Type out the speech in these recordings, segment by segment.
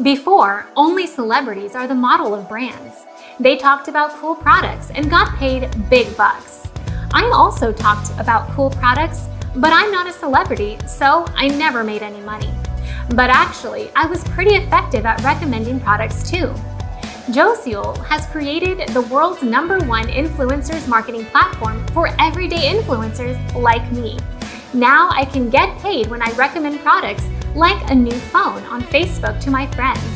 Before, only celebrities are the model of brands. They talked about cool products and got paid big bucks. I also talked about cool products, but I'm not a celebrity, so I never made any money. But actually, I was pretty effective at recommending products too. Jocial has created the world's #1 influencers marketing platform for everyday influencers like me. Now I can get paid when I recommend products like a new phone on Facebook to my friends.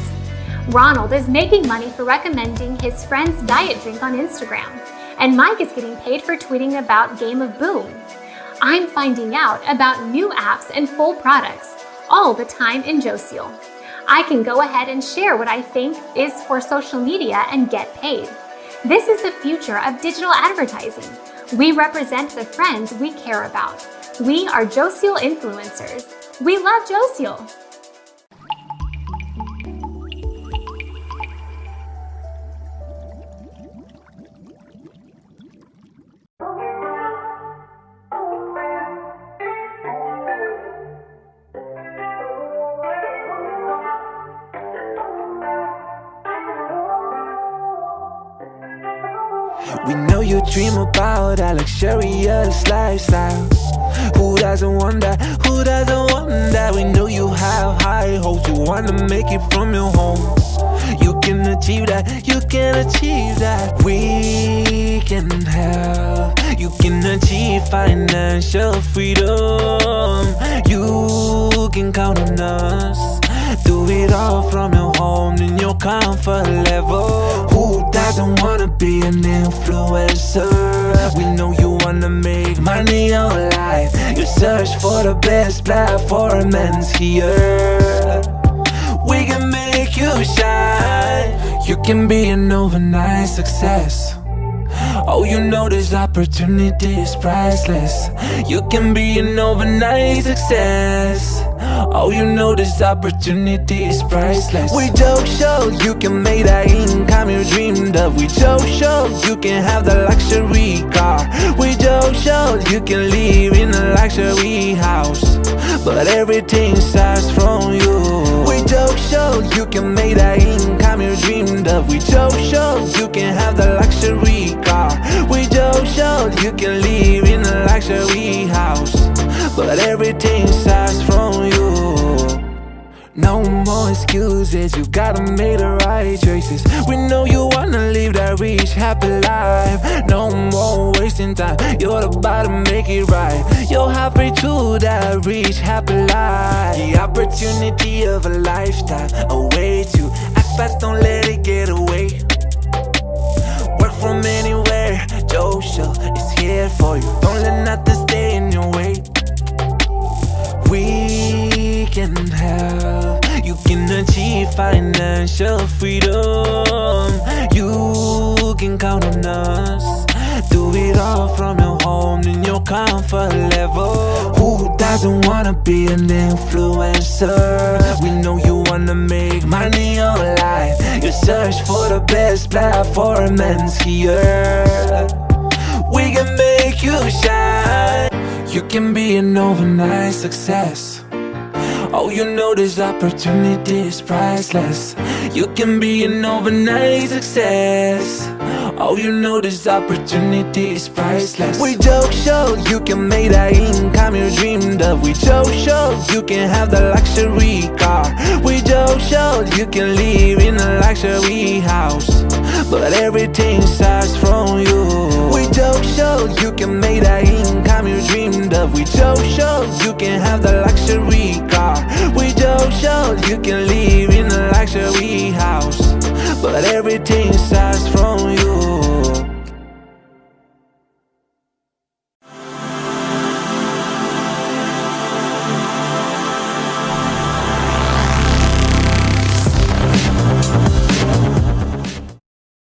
Ronald is making money for recommending his friend's diet drink on Instagram, and Mike is getting paid for tweeting about Game of Boom. I'm finding out about new apps and full products all the time in Jocial. I can go ahead and share what I think is for social media and get paid. This is the future of digital advertising. We represent the friends we care about. We are Jocial Influencers. We love Jocial. We know you dream about a luxurious lifestyle. Who doesn't want that? Who doesn't want that? We know you have high hopes. You wanna make it from your home. You can achieve that. You can achieve that. We can help. You can achieve financial freedom. You can count on us. Do it all from your home in your comfort level. Who doesn't wanna be an influencer? We know you wanna make money online. You search for the best platform and it's here. We can make you shine. You can be an overnight success. Oh, you know this opportunity is priceless. You can be an overnight success. Oh, you know this opportunity is priceless. With Jocial, you can make that income you dreamed of. With Jocial, you can have the luxury car. With Jocial, you can live in a luxury house. But everything starts from you. With Jocial, you can make that income you dreamed of. With Jocial, you can have the luxury car. With Jocial, you can live in a luxury house. But everything starts from you. No more excuses, you gotta make the right choices. We know you wanna live that rich, happy life. No more wasting time, you're about to make it right. You're halfway to that rich, happy life. The opportunity of a lifetime awaits you. Act fast, don't let it get away. Work from anywhere, Jocial is here for you. Don't let nothing stay in your way. We can help. You can achieve financial freedom. You can count on us. Do it all from your home in your comfort level. Who doesn't wanna be an influencer? We know you wanna make money online. You search for the best platform and it's here. We can make you shine. You can be an overnight success. Oh, you know this opportunity is priceless. You can be an overnight success. Oh, you know this opportunity is priceless. With Jocial, you can make that income you dreamed of. With Jocial, you can have the luxury car. With Jocial, you can live in a luxury house. But everything starts from you. With Jocial, you can make that income you dreamed of. With Jocial, you can have the luxury car. With Jocial, you can live in a luxury house. But everything starts from you.